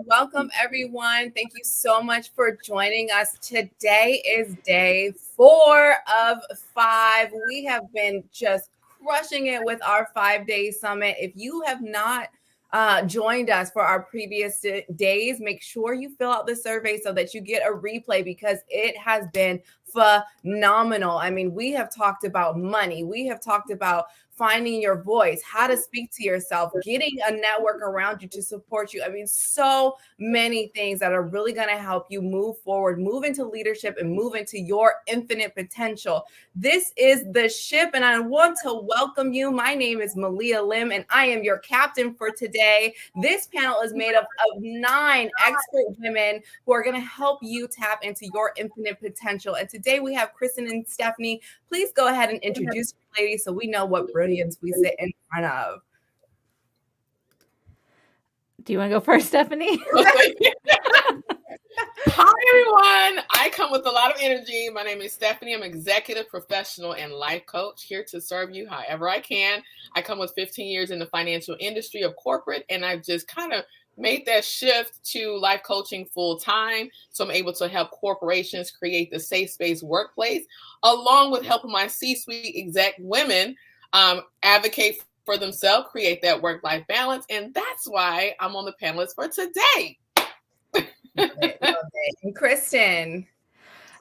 welcome everyone. Thank you so much for joining us. Today is day 4 of 5. We have been just crushing it with our 5-day summit. If you have not joined us for our previous days, make sure you fill out the survey so that you get a replay because it has been phenomenal. I mean, we have talked about money. We have talked about finding your voice, how to speak to yourself, getting a network around you to support you. I mean, so many things that are really going to help you move forward, move into leadership, and move into your infinite potential. This is The Ship, and I want to welcome you. My name is Malia Lim, and I am your captain for today. This panel is made up of 9 expert women who are going to help you tap into your infinite potential. And today we have Kristin and Stephani. Please go ahead and introduce your ladies so we know what brilliance we sit in front of. Do you want to go first, Stephani? Hi, everyone. I come with a lot of energy. My name is Stephani. I'm executive professional and life coach, here to serve you however I can. I come with 15 years in the financial industry of corporate, and I've just kind of made that shift to life coaching full time. So I'm able to help corporations create the safe space workplace, along with helping my C-suite exec women advocate for themselves, create that work-life balance. And that's why I'm on the panelist for today. Love it. And Kristin.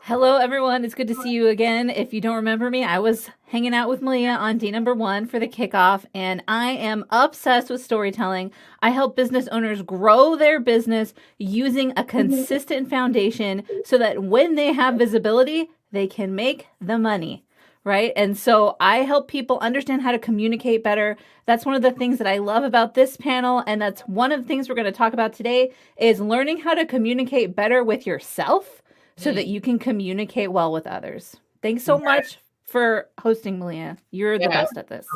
Hello, everyone. It's good to see you again. If you don't remember me, I was hanging out with Malia on day number 1 for the kickoff, and I am obsessed with storytelling. I help business owners grow their business using a consistent foundation so that when they have visibility, they can make the money, right? And so I help people understand how to communicate better. That's one of the things that I love about this panel, and that's one of the things we're going to talk about today is learning how to communicate better with yourself so that you can communicate well with others. Thanks so much for hosting, Malia. You're the best at this.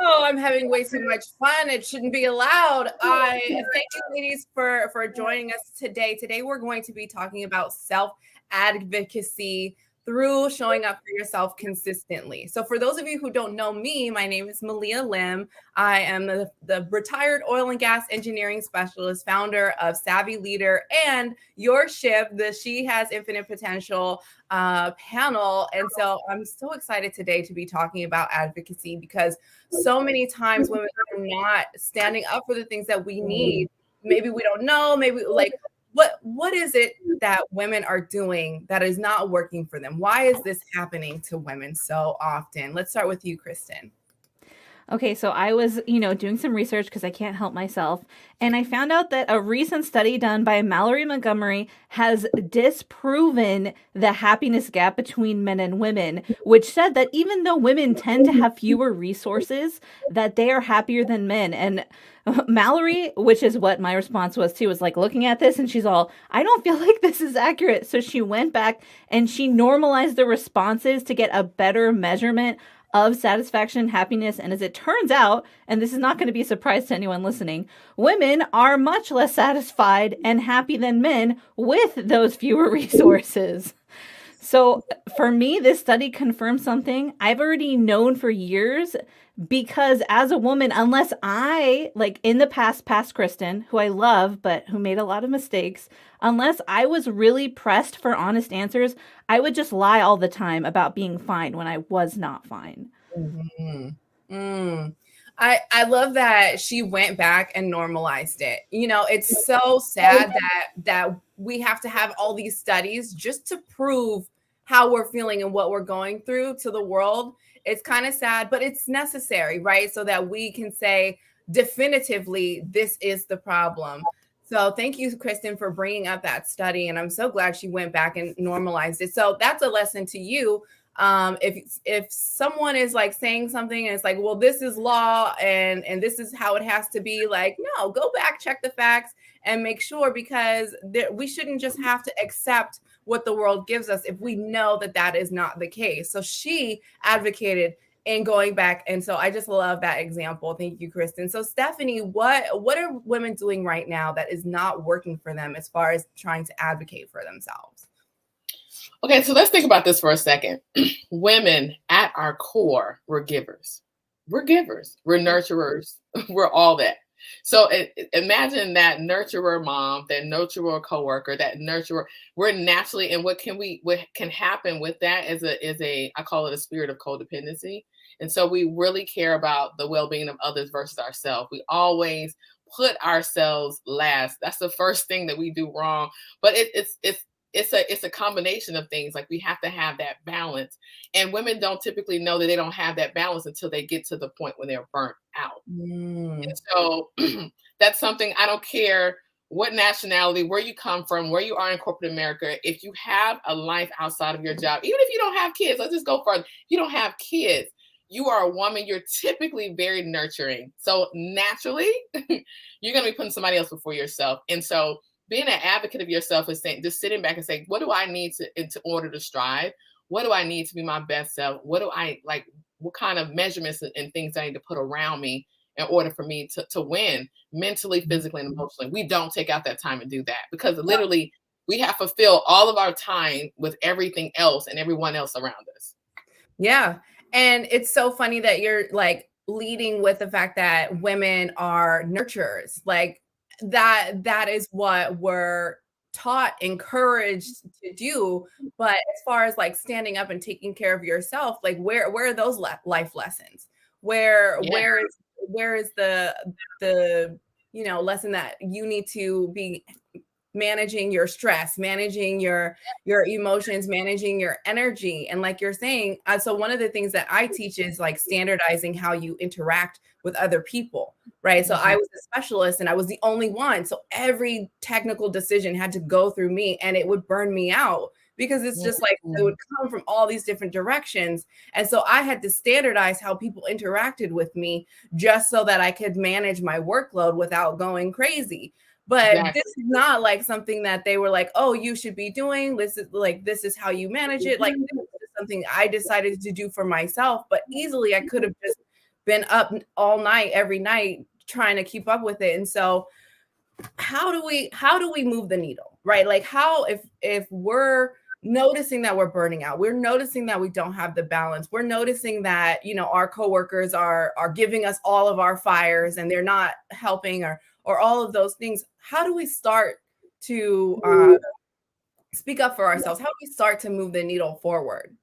Oh, I'm having way too much fun. It shouldn't be allowed. I thank you, ladies, for joining us today. Today, we're going to be talking about self-advocacy through showing up for yourself consistently. So for those of you who don't know me, my name is Malia Lim. I am the retired oil and gas engineering specialist, founder of Savvy Leader and Your Ship, the She Has Infinite Potential panel. And so I'm so excited today to be talking about advocacy because so many times women are not standing up for the things that we need. Maybe we don't know, maybe like, what is it that women are doing that is not working for them? Why is this happening to women so often? Let's start with you, Kristin. Okay, so I was, doing some research because I can't help myself. And I found out that a recent study done by Mallory Montgomery has disproven the happiness gap between men and women, which said that even though women tend to have fewer resources, that they are happier than men. And Mallory, which is what my response was too, was like looking at this and she's all, I don't feel like this is accurate. So she went back and she normalized the responses to get a better measurement of satisfaction and happiness. And as it turns out, and this is not going to be a surprise to anyone listening, women are much less satisfied and happy than men with those fewer resources. So for me, this study confirms something I've already known for years, because as a woman, unless I, like in the past Kristin, who I love, but who made a lot of mistakes, unless I was really pressed for honest answers, I would just lie all the time about being fine when I was not fine. I love that she went back and normalized it. It's so sad that we have to have all these studies just to prove how we're feeling and what we're going through to the world. It's kind of sad, but it's necessary, right? So that we can say definitively, this is the problem. So thank you, Kristin, for bringing up that study. And I'm so glad she went back and normalized it. So that's a lesson to you. If someone is like saying something and it's like, well, this is law and this is how it has to be, like, no, go back, check the facts and make sure, because we shouldn't just have to accept what the world gives us if we know that that is not the case. So she advocated in going back. And so I just love that example. Thank you, Kristin. So Stephani, what are women doing right now that is not working for them as far as trying to advocate for themselves? Okay, so let's think about this for a second. Women at our core, we're givers. We're givers. We're nurturers. We're all that. So imagine that nurturer mom, that nurturer coworker, that nurturer. We're naturally, and what can happen with that is a I call it a spirit of codependency. And so we really care about the well-being of others versus ourselves. We always put ourselves last. That's the first thing that we do wrong. But it's a combination of things. Like, we have to have that balance. And women don't typically know that they don't have that balance until they get to the point when they're burnt out. And so that's something, I don't care what nationality, where you come from, where you are in corporate America. If you have a life outside of your job, even if you don't have kids, let's just go further. You don't have kids. You are a woman. You're typically very nurturing. So naturally, you're going to be putting somebody else before yourself. And so being an advocate of yourself is saying, just sitting back and saying, what do I need in order to strive? What do I need to be my best self? What do I like? What kind of measurements and things I need to put around me in order for me to win mentally, physically, and emotionally? We don't take out that time and do that, because literally we have to fill all of our time with everything else and everyone else around us. Yeah. And it's so funny that you're like leading with the fact that women are nurturers. Like, that is what we're taught, encouraged to do. But as far as like standing up and taking care of yourself, like where are those life lessons? Where is the lesson that you need to be managing your stress, managing your emotions, managing your energy? And like you're saying, so one of the things that I teach is like standardizing how you interact with other people, right? So I was a specialist and I was the only one. So every technical decision had to go through me, and it would burn me out because it's just like it would come from all these different directions. And so I had to standardize how people interacted with me just so that I could manage my workload without going crazy. But this is not like something that they were like, oh, you should be doing. This is how you manage it. Like, this is something I decided to do for myself. But easily I could have just been up all night, every night, trying to keep up with it. And so how do we move the needle, right? Like, how, if we're noticing that we're burning out, we're noticing that we don't have the balance, we're noticing that, our coworkers are giving us all of our fires and they're not helping, or all of those things. How do we start to speak up for ourselves? How do we start to move the needle forward?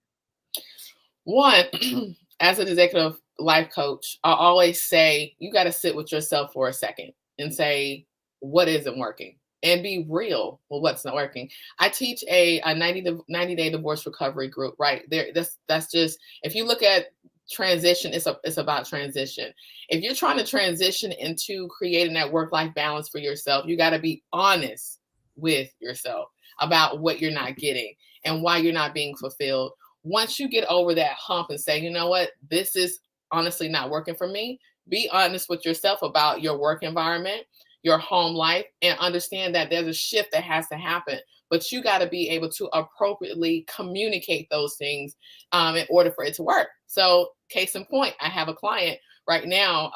One, as an executive life coach, I always say, you got to sit with yourself for a second and say, what isn't working? And be real with what's not working. I teach a 90-day divorce recovery group, right? That's just, if you look at transition, it's about transition. If you're trying to transition into creating that work-life balance for yourself, you got to be honest with yourself about what you're not getting and why you're not being fulfilled. Once you get over that hump and say, you know what, this is honestly not working for me, be honest with yourself about your work environment, your home life, and understand that there's a shift that has to happen. But you got to be able to appropriately communicate those things in order for it to work. So case in point, I have a client right now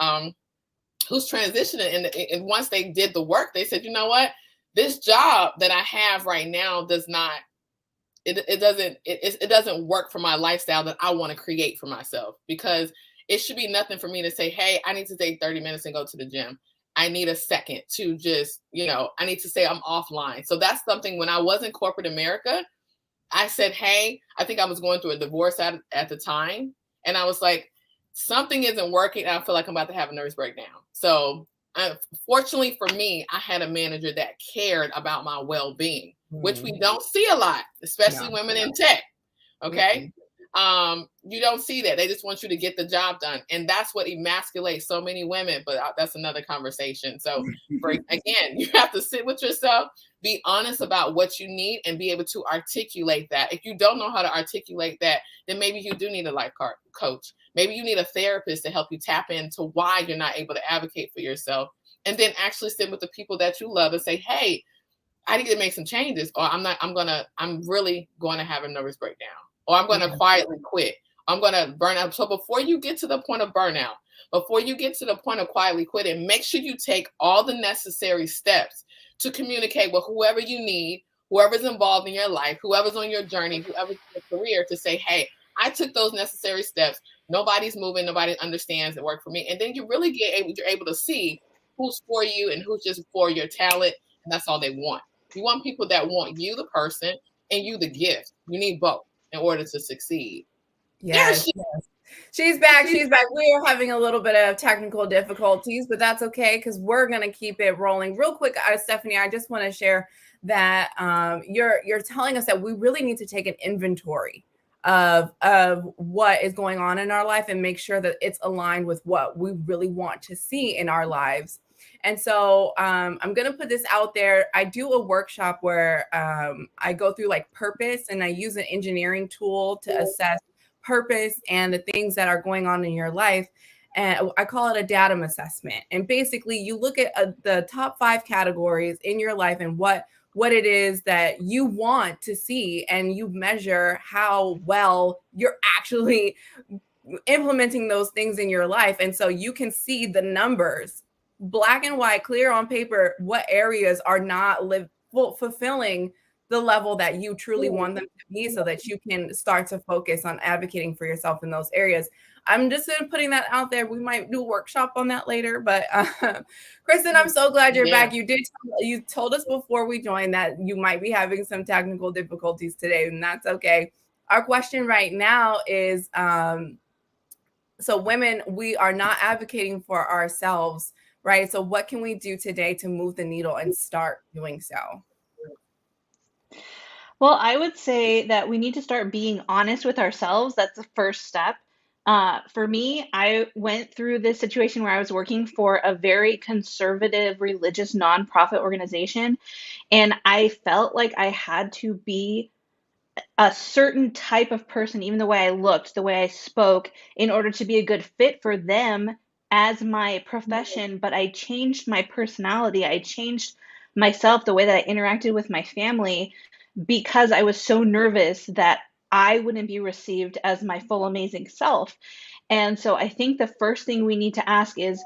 who's transitioning. And once they did the work, they said, you know what, this job that I have right now doesn't work for my lifestyle that I want to create for myself, because it should be nothing for me to say, hey, I need to take 30 minutes and go to the gym. I need a second to just, I need to say I'm offline. So that's something, when I was in corporate America, I said, hey, I think I was going through a divorce at the time. And I was like, something isn't working. I feel like I'm about to have a nervous breakdown. So fortunately for me, I had a manager that cared about my well-being, which we don't see a lot, especially women in tech. Okay. You don't see that. They just want you to get the job done. And that's what emasculates so many women, but that's another conversation. So again, you have to sit with yourself, be honest about what you need, and be able to articulate that. If you don't know how to articulate that, then maybe you do need a life coach. Maybe you need a therapist to help you tap into why you're not able to advocate for yourself. And then actually sit with the people that you love and say, hey, I need to make some changes, or I'm really going to have a nervous breakdown, or I'm going to quietly quit. I'm going to burn out. So before you get to the point of burnout, before you get to the point of quietly quitting, make sure you take all the necessary steps to communicate with whoever you need, whoever's involved in your life, whoever's on your journey, whoever's in your career, to say, hey, I took those necessary steps. Nobody's moving. Nobody understands it worked for me. And then you really you're able to see who's for you and who's just for your talent, and that's all they want. You want people that want you, the person, and you, the gift. You need both in order to succeed. Yes. She's back. She's back. We are having a little bit of technical difficulties, but that's okay because we're gonna keep it rolling. Real quick, Stephanie, I just want to share that you're telling us that we really need to take an inventory of what is going on in our life and make sure that it's aligned with what we really want to see in our lives. And so I'm going to put this out there. I do a workshop where I go through like purpose, and I use an engineering tool to assess purpose and the things that are going on in your life. And I call it a datum assessment. And basically you look at the top 5 categories in your life and what it is that you want to see, and you measure how well you're actually implementing those things in your life. And so you can see the numbers, black and white, clear on paper, what areas are not fulfilling the level that you truly want them to be, so that you can start to focus on advocating for yourself in those areas. I'm just putting that out there. We might do a workshop on that later, but Kristin, I'm so glad you're back. You told us before we joined that you might be having some technical difficulties today, and that's okay. Our question right now is, so women, we are not advocating for ourselves, right? So what can we do today to move the needle and start doing so? Well, I would say that we need to start being honest with ourselves. That's the first step. For me, I went through this situation where I was working for a very conservative religious nonprofit organization, and I felt like I had to be a certain type of person, even the way I looked, the way I spoke, in order to be a good fit for them as my profession. But I changed my personality. I changed myself, the way that I interacted with my family, because I was so nervous that I wouldn't be received as my full amazing self. And so I think the first thing we need to ask is,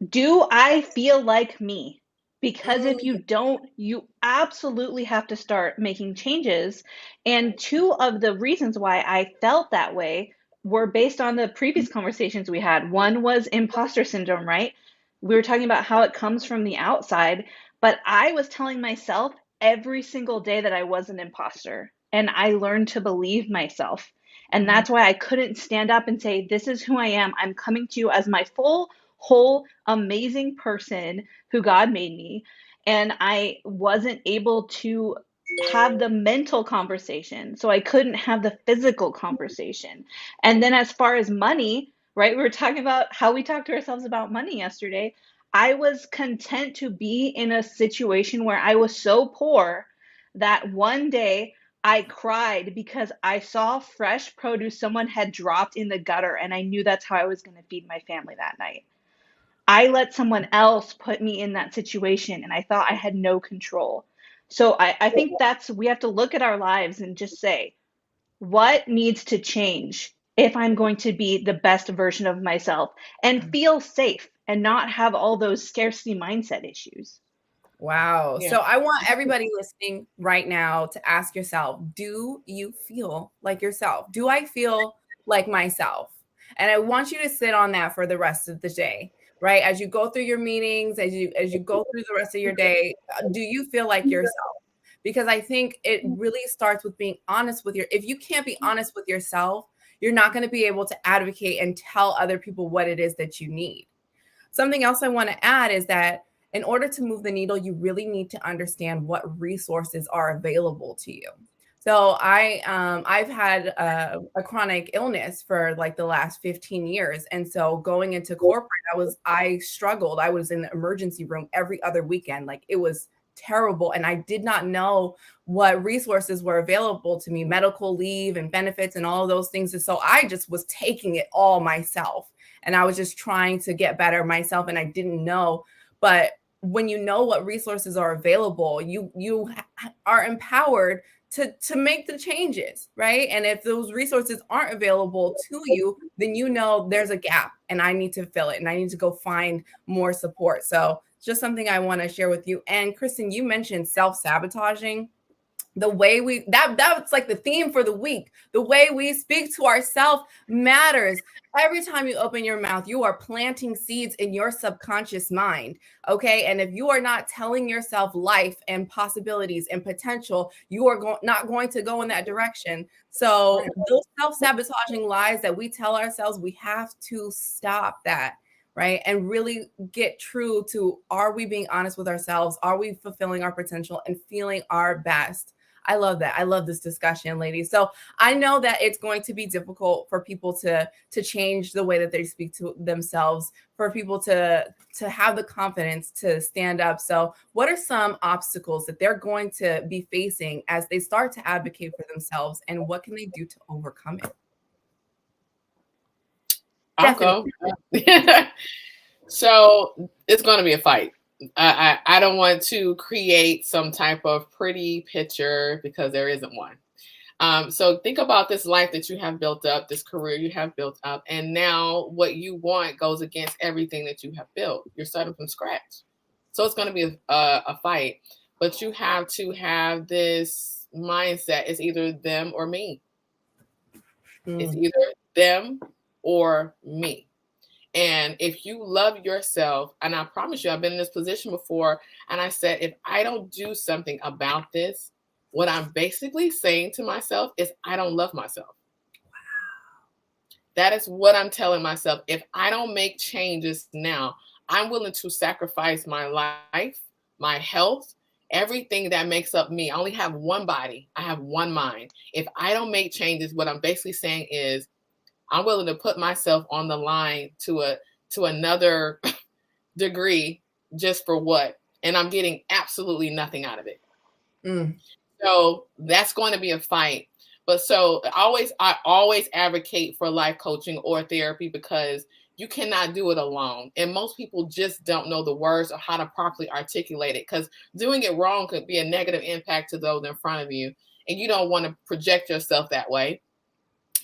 do I feel like me? Because if you don't, you absolutely have to start making changes. And 2 of the reasons why I felt that way were based on the previous conversations we had. One was imposter syndrome, right? We were talking about how it comes from the outside, but I was telling myself every single day that I was an imposter, and I learned to believe myself. And that's why I couldn't stand up and say, this is who I am. I'm coming to you as my full, whole, amazing person who God made me. And I wasn't able to have the mental conversation, so I couldn't have the physical conversation. And then as far as money, right, we were talking about how we talk to ourselves about money yesterday. I was content to be in a situation where I was so poor that one day I cried because I saw fresh produce someone had dropped in the gutter, and I knew that's how I was going to feed my family that night. I let someone else put me in that situation, and I thought I had no control. So I think we have to look at our lives and just say, what needs to change if I'm going to be the best version of myself and feel safe and not have all those scarcity mindset issues? Wow. Yeah. So I want everybody listening right now to ask yourself, do you feel like yourself? Do I feel like myself? And I want you to sit on that for the rest of the day, right? As you go through your meetings, as you go through the rest of your day, do you feel like yourself? Because I think it really starts with being honest with if you can't be honest with yourself, you're not going to be able to advocate and tell other people what it is that you need. Something else I want to add is that in order to move the needle, you really need to understand what resources are available to you. So I've had a chronic illness for like the last 15 years. And so going into corporate, I struggled. I was in the emergency room every other weekend. Like it was terrible. And I did not know what resources were available to me, medical leave and benefits and all of those things. And so I just was taking it all myself. And I was just trying to get better myself. And I didn't know. But when you know what resources are available, you are empowered to make the changes, right? And if those resources aren't available to you, then you know there's a gap and I need to fill it and I need to go find more support. So it's just something I want to share with you. And Kristin, you mentioned self-sabotaging. The way we that's like the theme for the week. The way we speak to ourselves matters. Every time you open your mouth, you are planting seeds in your subconscious mind. Okay. And if you are not telling yourself life and possibilities and potential, you are not going to go in that direction. So those self-sabotaging lies that we tell ourselves, we have to stop that. Right. And really get true to, are we being honest with ourselves? Are we fulfilling our potential and feeling our best? I love that. I love this discussion, ladies. So I know that it's going to be difficult for people to change the way that they speak to themselves, for people to have the confidence to stand up. So what are some obstacles that they're going to be facing as they start to advocate for themselves, and what can they do to overcome it? I'll go. So it's going to be a fight. I don't want to create some type of pretty picture because there isn't one. So think about this life that you have built up, this career you have built up, and now what you want goes against everything that you have built. You're starting from scratch. So it's going to be a fight, but you have to have this mindset. It's either them or me. It's either them or me. And if you love yourself, and I promise you, I've been in this position before, and I said, if I don't do something about this, what I'm basically saying to myself is I don't love myself. Wow. That is what I'm telling myself. If I don't make changes now, I'm willing to sacrifice my life, my health, everything that makes up me. I only have one body. I have one mind. If I don't make changes, what I'm basically saying is I'm willing to put myself on the line to another degree just for what? And I'm getting absolutely nothing out of it. So that's going to be a fight. But so I always advocate for life coaching or therapy because you cannot do it alone. And most people just don't know the words or how to properly articulate it, because doing it wrong could be a negative impact to those in front of you. And you don't want to project yourself that way.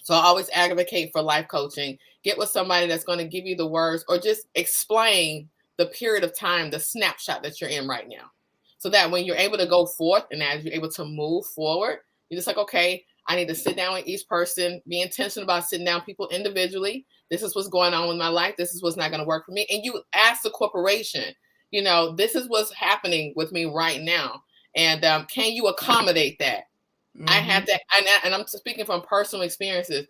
So I always advocate for life coaching. Get with somebody that's going to give you the words or just explain the period of time, the snapshot that you're in right now. So that when you're able to go forth and as you're able to move forward, you're just like, okay, I need to sit down with each person, be intentional about sitting down people individually. This is what's going on with my life. This is what's not going to work for me. And you ask the corporation, this is what's happening with me right now. And can you accommodate that? Mm-hmm. I have that, and I'm speaking from personal experiences.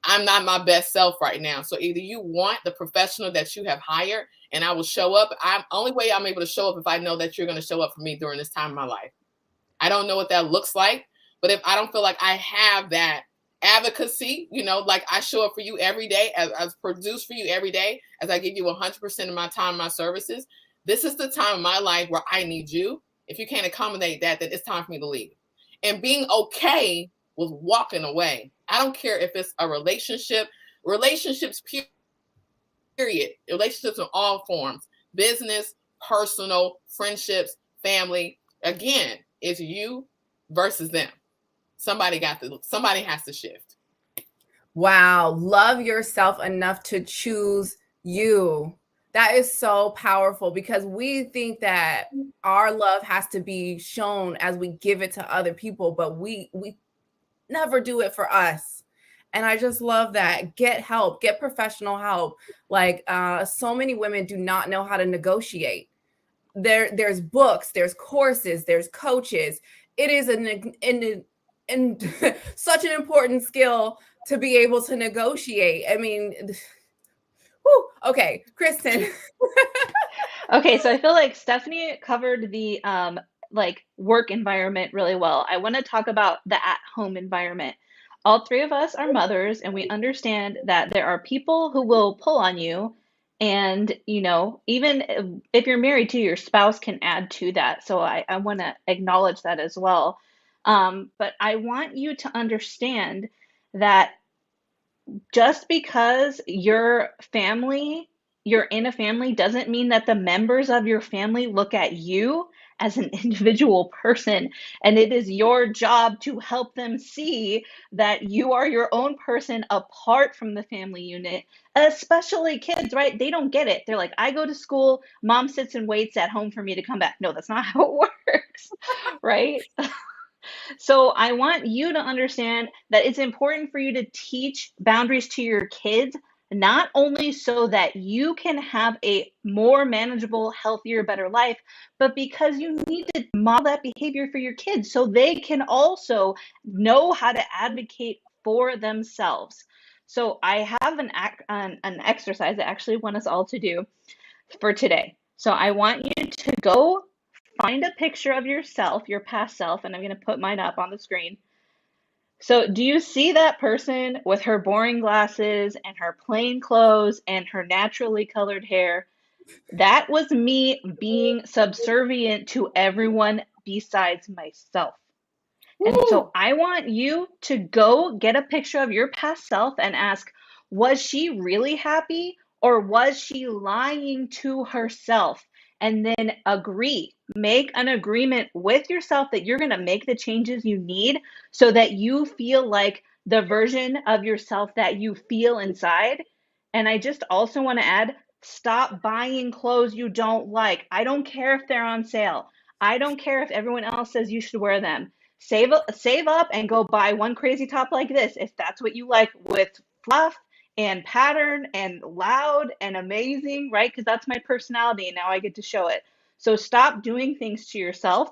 I'm not my best self right now. So either you want the professional that you have hired, and I will show up. Only way I'm able to show up if I know that you're going to show up for me during this time of my life. I don't know what that looks like, but if I don't feel like I have that advocacy, like I show up for you every day, as produce for you every day, as I give you 100% of my time, my services, this is the time of my life where I need you. If you can't accommodate that, then it's time for me to leave. And being okay with walking away. I don't care if it's a relationships, period. Relationships in all forms, business, personal, friendships, family. Again, it's you versus them. Somebody has to shift. Wow. Love yourself enough to choose you. That is so powerful, because we think that our love has to be shown as we give it to other people, but we never do it for us. And I just love that. Get help, get professional help. Like so many women do not know how to negotiate. There's books, there's courses, there's coaches. It is such an important skill to be able to negotiate. I mean, whew. Okay, Kristin. Okay, so I feel like Stephani covered the work environment really well. I want to talk about the at-home environment. All three of us are mothers, and we understand that there are people who will pull on you. And, even if you're married to, your spouse can add to that. So I want to acknowledge that as well. But I want you to understand that just because you're in a family doesn't mean that the members of your family look at you as an individual person. And it is your job to help them see that you are your own person apart from the family unit, especially kids, right? They don't get it. They're like, I go to school, mom sits and waits at home for me to come back. No, that's not how it works, right? So I want you to understand that it's important for you to teach boundaries to your kids, not only so that you can have a more manageable, healthier, better life, but because you need to model that behavior for your kids so they can also know how to advocate for themselves. So I have an exercise I actually want us all to do for today. So I want you to go find a picture of yourself, your past self, and I'm going to put mine up on the screen. So do you see that person with her boring glasses and her plain clothes and her naturally colored hair? That was me being subservient to everyone besides myself. And so I want you to go get a picture of your past self and ask, was she really happy or was she lying to herself? And then make an agreement with yourself that you're going to make the changes you need so that you feel like the version of yourself that you feel inside. And I just also want to add, stop buying clothes you don't like. I don't care if they're on sale. I don't care if everyone else says you should wear them. Save up and go buy one crazy top like this if that's what you like, with fluff and pattern and loud and amazing, right? Because that's my personality and now I get to show it. So stop doing things to yourself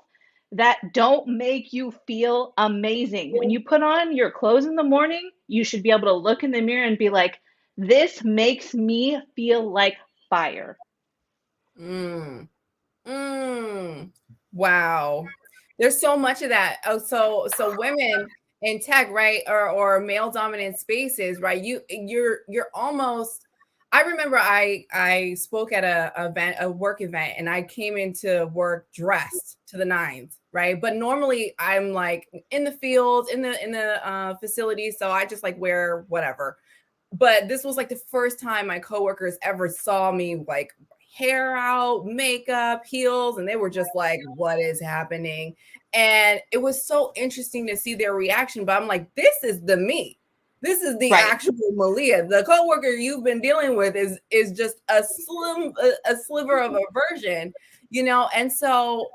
that don't make you feel amazing. When you put on your clothes in the morning, you should be able to look in the mirror and be like, this makes me feel like fire. Wow. There's so much of that. Oh, so women in tech, right, or male dominant spaces, right? You're almost. I remember I spoke at a work event, and I came into work dressed to the nines, right? But normally I'm like in the field, in the facility, so I just like wear whatever. But this was like the first time my coworkers ever saw me like hair out, makeup, heels, and they were just like, what is happening? And it was so interesting to see their reaction. But I'm like, this is the me. This is the actual Malia. The coworker you've been dealing with is just a sliver of a version, you know. And so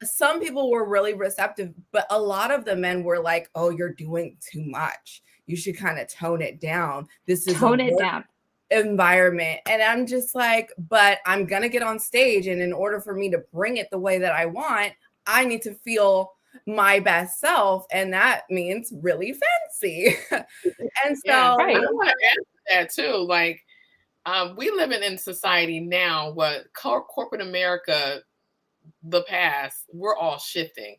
some people were really receptive, but a lot of the men were like, oh, you're doing too much. You should kind of tone it down. This is tone it down environment. And I'm just like, but I'm gonna get on stage, and in order for me to bring it the way that I want, I need to feel my best self, and that means really fancy. And so I want to add to that too. Like, we live in society now, what corporate America, the past, we're all shifting.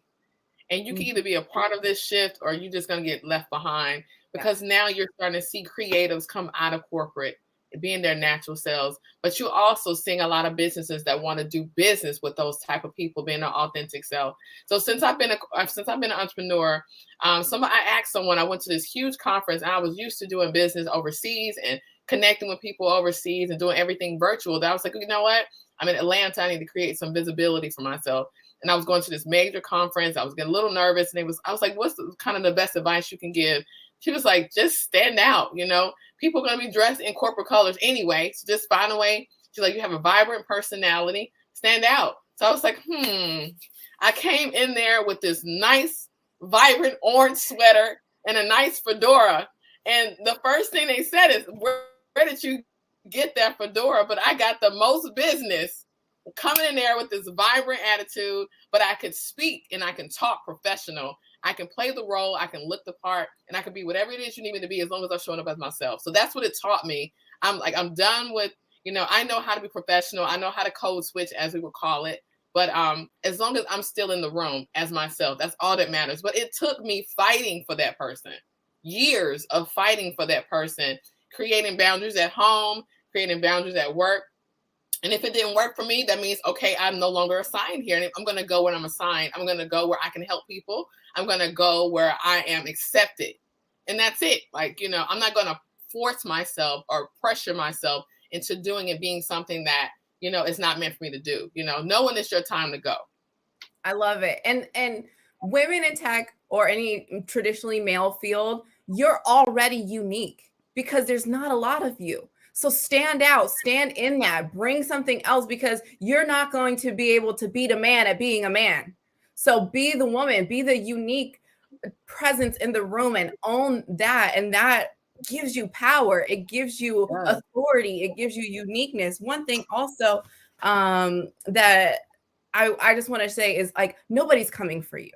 And you can either be a part of this shift or you're just going to get left behind, because now you're starting to see creatives come out of corporate, being their natural selves. But you're also seeing a lot of businesses that want to do business with those type of people being their authentic self. So since I've been an entrepreneur, I asked someone, I went to this huge conference and I was used to doing business overseas and connecting with people overseas and doing everything virtual. That I was like, you know what? I'm in Atlanta. I need to create some visibility for myself. And I was going to this major conference. I was getting a little nervous. And I was like, what's kind of the best advice you can give? She was like, just stand out. You know, people are going to be dressed in corporate colors anyway. So just find a way. She's like, you have a vibrant personality, stand out. So I was like, I came in there with this nice, vibrant orange sweater and a nice fedora. And the first thing they said is, where did you get that fedora? But I got the most business coming in there with this vibrant attitude, but I could speak and I can talk professional. I can play the role, I can look the part, and I can be whatever it is you need me to be, as long as I'm showing up as myself. So that's what it taught me. I'm done with, I know how to be professional. I know how to code switch, as we would call it. But as long as I'm still in the room as myself, that's all that matters. But it took me fighting for that person, years of fighting for that person, creating boundaries at home, creating boundaries at work. And if it didn't work for me, that means, okay, I'm no longer assigned here. And I'm going to go where I'm assigned. I'm going to go where I can help people. I'm going to go where I am accepted. And that's it. Like, I'm not going to force myself or pressure myself into doing and being something that, is not meant for me to do. Know when it's your time to go. I love it. And women in tech or any traditionally male field, you're already unique because there's not a lot of you. So stand out, stand in that, bring something else, because you're not going to be able to beat a man at being a man. So be the woman, be the unique presence in the room and own that. And that gives you power. It gives you authority. It gives you uniqueness. One thing also that I just want to say is like, nobody's coming for you.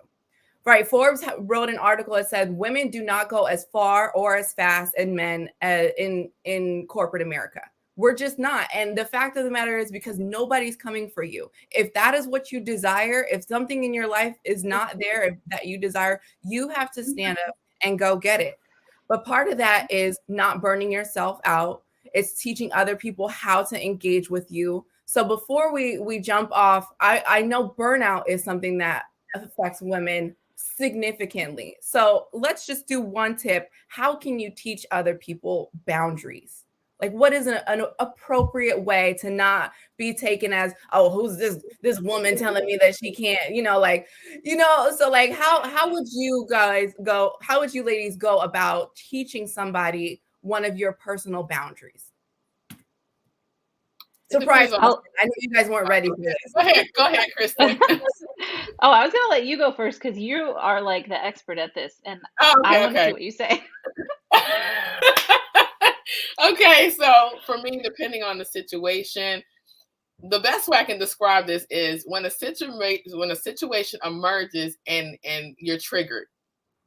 Right. Forbes wrote an article that said women do not go as far or as fast as men in corporate America. We're just not. And the fact of the matter is because nobody's coming for you. If that is what you desire, if something in your life is not there that you desire, you have to stand up and go get it. But part of that is not burning yourself out. It's teaching other people how to engage with you. So before we jump off, I know burnout is something that affects women significantly. So let's just do one tip. How can you teach other people boundaries? Like, what is an appropriate way to not be taken as, oh, who's this woman telling me that she can't, so like, how would you guys go? How would you ladies go about teaching somebody one of your personal boundaries? Surprise. I know you guys weren't ready for this. Go ahead, Kristin. Oh, I was going to let you go first because you are like the expert at this. And I want to see what you say. Okay, so for me, depending on the situation, the best way I can describe this is when a situation emerges and you're triggered,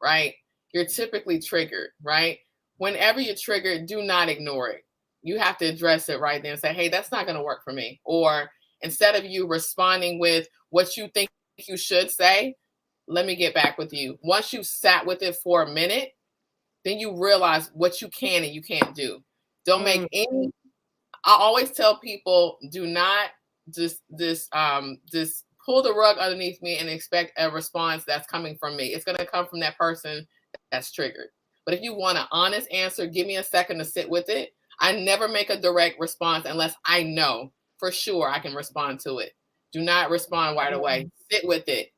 right? You're typically triggered, right? Whenever you're triggered, do not ignore it. You have to address it right then and say, hey, that's not going to work for me. Or instead of you responding with what you think you should say, let me get back with you. Once you sat with it for a minute, then you realize what you can and you can't do. Don't make any. I always tell people, do not just pull the rug underneath me and expect a response that's coming from me. It's going to come from that person that's triggered. But if you want an honest answer, give me a second to sit with it. I never make a direct response unless I know for sure I can respond to it. Do not respond right away. Sit with it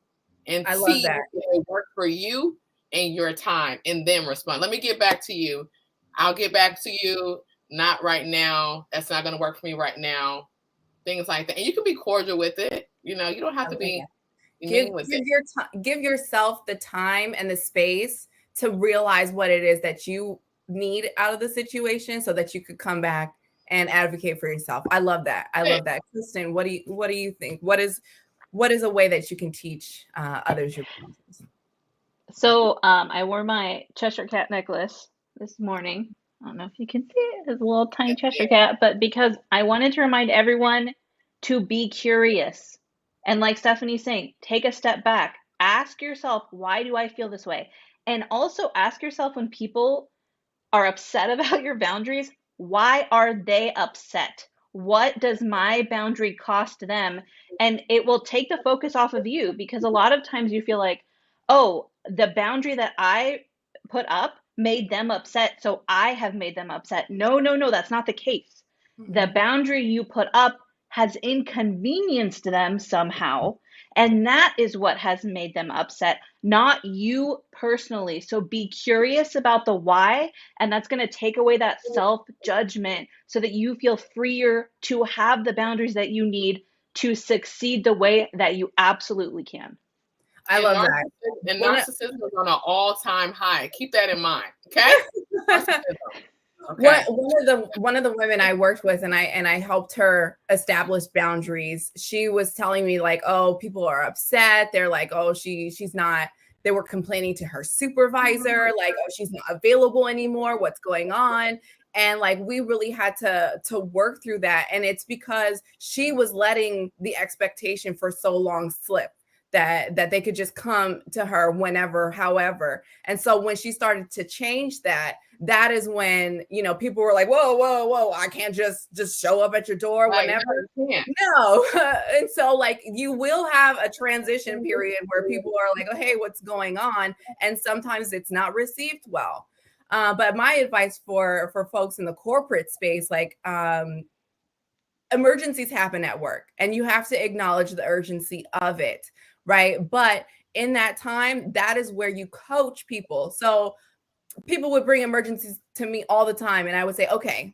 and see if it works for you and your time, and then respond. Let me get back to you. I'll get back to you. Not right now. That's not going to work for me right now. Things like that. And you can be cordial with it. You don't have to be mean with it. Give yourself the time and the space to realize what it is that you need out of the situation so that you could come back and advocate for yourself. I love that. I love that. Kristin, what do you think? What is a way that you can teach others your boundaries? So I wore my Cheshire Cat necklace this morning. I don't know if you can see it. It's a little tiny Cheshire Cat, but because I wanted to remind everyone to be curious. And like Stephanie's saying, take a step back. Ask yourself, why do I feel this way? And also ask yourself when people are upset about your boundaries, why are they upset? What does my boundary cost them? And it will take the focus off of you, because a lot of times you feel like, oh, the boundary that I put up made them upset, so I have made them upset. No, that's not the case. The boundary you put up has inconvenienced them somehow, and that is what has made them upset, not you personally. So be curious about the why, and that's going to take away that self-judgment so that you feel freer to have the boundaries that you need to succeed the way that you absolutely can. I love that. And narcissism is on an all-time high. Keep that in mind. Okay. Okay. One of the women I worked with and I helped her establish boundaries. She was telling me like, oh, people are upset. They're like, oh, she's not. They were complaining to her supervisor, like, oh, she's not available anymore. What's going on? And like, we really had to work through that. And it's because she was letting the expectation for so long slip. That they could just come to her whenever, however. And so when she started to change that is when, people were like, whoa, I can't just show up at your door whenever. No. And so like, you will have a transition period where people are like, oh, hey, what's going on? And sometimes it's not received well. But my advice for folks in the corporate space, like, emergencies happen at work and you have to acknowledge the urgency of it. Right. But in that time, that is where you coach people. So people would bring emergencies to me all the time. And I would say, okay,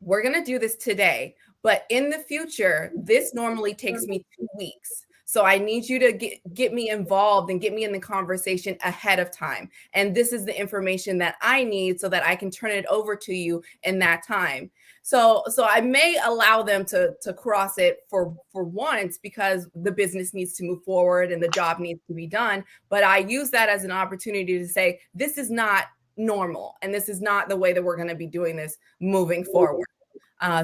we're going to do this today. But in the future, this normally takes me 2 weeks. So I need you to get me involved and get me in the conversation ahead of time. And this is the information that I need so that I can turn it over to you in that time. So I may allow them to cross it for once because the business needs to move forward and the job needs to be done. But I use that as an opportunity to say, this is not normal. And this is not the way that we're going to be doing this moving forward.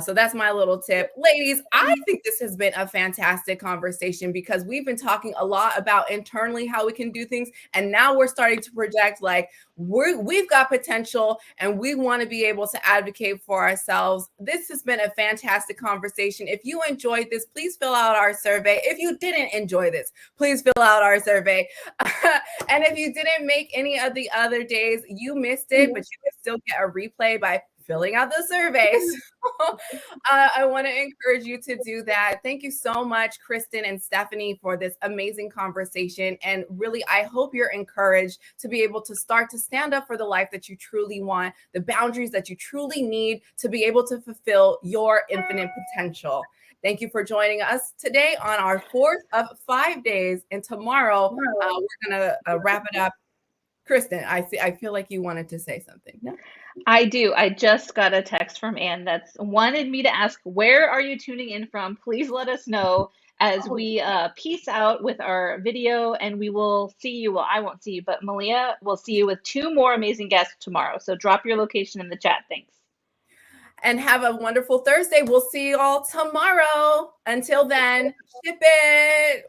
So that's my little tip. Ladies, I think this has been a fantastic conversation because we've been talking a lot about internally how we can do things. And now we're starting to project like we've got potential and we want to be able to advocate for ourselves. This has been a fantastic conversation. If you enjoyed this, please fill out our survey. If you didn't enjoy this, please fill out our survey. And if you didn't make any of the other days, you missed it, but you can still get a replay by filling out the surveys. I want to encourage you to do that. Thank you so much, Kristin and Stephani, for this amazing conversation. And really, I hope you're encouraged to be able to start to stand up for the life that you truly want, the boundaries that you truly need to be able to fulfill your infinite potential. Thank you for joining us today on our 4th of 5 days. And tomorrow, we're going to wrap it up. Kristin, I feel like you wanted to say something. No? I do. I just got a text from Anne that's wanted me to ask, where are you tuning in from? Please let us know as we peace out with our video, and we will see you. Well, I won't see you, but Malia will see you with 2 more amazing guests tomorrow. So drop your location in the chat. Thanks. And have a wonderful Thursday. We'll see you all tomorrow. Until then, ship it.